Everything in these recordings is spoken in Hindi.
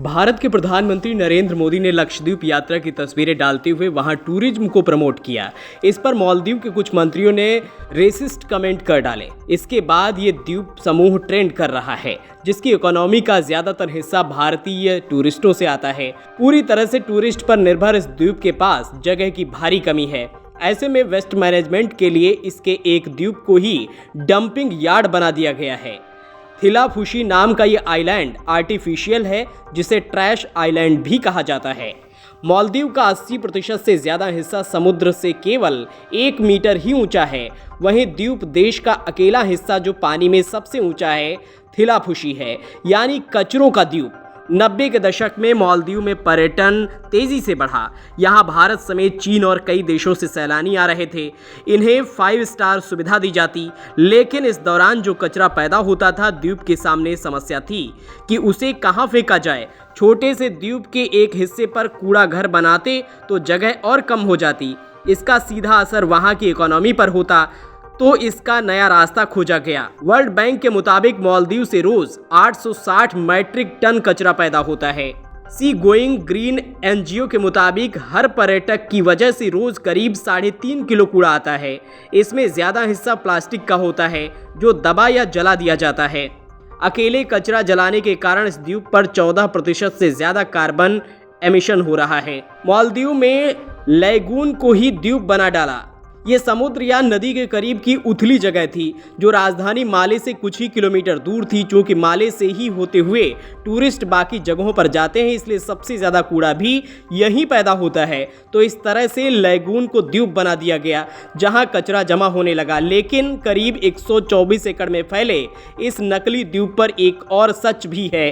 भारत के प्रधानमंत्री नरेंद्र मोदी ने लक्षद्वीप यात्रा की तस्वीरें डालते हुए वहां टूरिज्म को प्रमोट किया। इस पर मालदीव के कुछ मंत्रियों ने रेसिस्ट कमेंट कर डाले। इसके बाद ये द्वीप समूह ट्रेंड कर रहा है, जिसकी इकोनॉमी का ज्यादातर हिस्सा भारतीय टूरिस्टों से आता है। पूरी तरह से टूरिस्ट पर निर्भर इस द्वीप के पास जगह की भारी कमी है। ऐसे में वेस्ट मैनेजमेंट के लिए इसके एक द्वीप को ही डंपिंग यार्ड बना दिया गया है। थिलाफुशी नाम का ये आइलैंड आर्टिफिशियल है, जिसे ट्रैश आइलैंड भी कहा जाता है। मालदीव का 80% से ज़्यादा हिस्सा समुद्र से केवल 1 मीटर ही ऊंचा है। वहीं द्वीप देश का अकेला हिस्सा जो पानी में सबसे ऊंचा है, थिलाफुशी है, यानी कचरों का द्वीप। 90 के दशक में मालदीव में पर्यटन तेजी से बढ़ा। यहाँ भारत समेत चीन और कई देशों से सैलानी आ रहे थे। इन्हें 5 स्टार सुविधा दी जाती, लेकिन इस दौरान जो कचरा पैदा होता था, द्वीप के सामने समस्या थी कि उसे कहाँ फेंका जाए। छोटे से द्वीप के एक हिस्से पर कूड़ा घर बनाते तो जगह और कम हो जाती। इसका सीधा असर वहाँ की इकोनॉमी पर होता, तो इसका नया रास्ता खोजा गया। वर्ल्ड बैंक के मुताबिक मालदीव से रोज 860 मैट्रिक टन कचरा पैदा होता है। सी गोइंग ग्रीन एनजीओ के मुताबिक हर पर्यटक की वजह से रोज करीब 3.5 किलो कूड़ा आता है। इसमें ज्यादा हिस्सा प्लास्टिक का होता है, जो दबा या जला दिया जाता है। अकेले कचरा जलाने के कारण इस द्वीप पर 14% से ज्यादा कार्बन एमिशन हो रहा है। मालदीव में लैगून को ही द्वीप बना डाला। ये समुद्र या नदी के करीब की उथली जगह थी, जो राजधानी माले से कुछ ही किलोमीटर दूर थी। चूंकि माले से ही होते हुए टूरिस्ट बाकी जगहों पर जाते हैं, इसलिए सबसे ज़्यादा कूड़ा भी यहीं पैदा होता है। तो इस तरह से लैगून को द्वीप बना दिया गया, जहां कचरा जमा होने लगा। लेकिन करीब 124 एकड़ में फैले इस नकली द्वीप पर एक और सच भी है।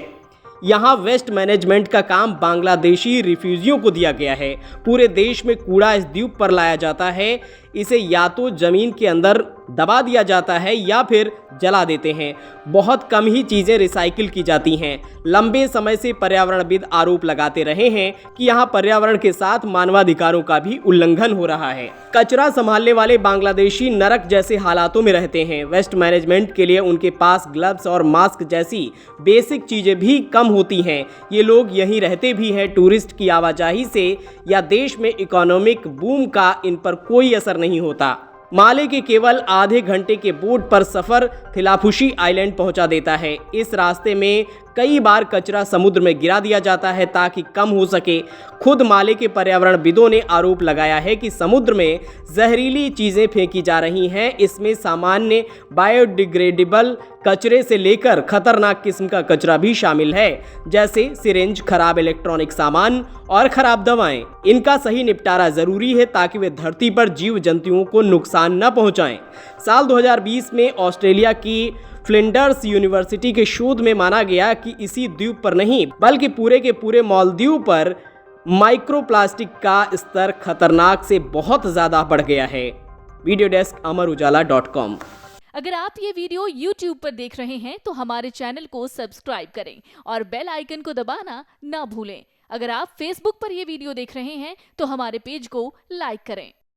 यहाँ वेस्ट मैनेजमेंट का काम बांग्लादेशी रिफ्यूजियों को दिया गया है। पूरे देश में कूड़ा इस द्वीप पर लाया जाता है। इसे या तो जमीन के अंदर दबा दिया जाता है या फिर जला देते हैं। बहुत कम ही चीज़ें रिसाइकिल की जाती हैं। लंबे समय से पर्यावरणविद आरोप लगाते रहे हैं कि यहाँ पर्यावरण के साथ मानवाधिकारों का भी उल्लंघन हो रहा है। कचरा संभालने वाले बांग्लादेशी नरक जैसे हालातों में रहते हैं। वेस्ट मैनेजमेंट के लिए उनके पास ग्लव्स और मास्क जैसी बेसिक चीज़ें भी कम होती हैं। ये लोग यहीं रहते भी हैं। टूरिस्ट की आवाजाही से या देश में इकोनॉमिक बूम का इन पर कोई असर नहीं होता। माले के केवल आधे घंटे के बोट पर सफर थिलाफुशी आइलैंड पहुंचा देता है। इस रास्ते में कई बार कचरा समुद्र में गिरा दिया जाता है ताकि कम हो सके। खुद माले के पर्यावरणविदों ने आरोप लगाया है कि समुद्र में जहरीली चीज़ें फेंकी जा रही हैं। इसमें सामान्य बायोडिग्रेडेबल कचरे से लेकर खतरनाक किस्म का कचरा भी शामिल है, जैसे सिरिंज, खराब इलेक्ट्रॉनिक सामान और खराब दवाएं। इनका सही निपटारा जरूरी है ताकि वे धरती पर जीव जंतुओं को नुकसान न पहुंचाएं। साल 2020 में ऑस्ट्रेलिया की फ्लिंडर्स यूनिवर्सिटी के शोध में माना गया कि इसी द्वीप पर नहीं बल्कि पूरे के पूरे मालदीव पर माइक्रोप्लास्टिक का स्तर खतरनाक से बहुत ज्यादा बढ़ गया है। Video desk amarujala.com। अगर आप ये वीडियो YouTube पर देख रहे हैं तो हमारे चैनल को सब्सक्राइब करें और बेल आइकन को दबाना ना भूलें। अगर आप Facebook पर ये वीडियो देख रहे हैं तो हमारे पेज को लाइक करें।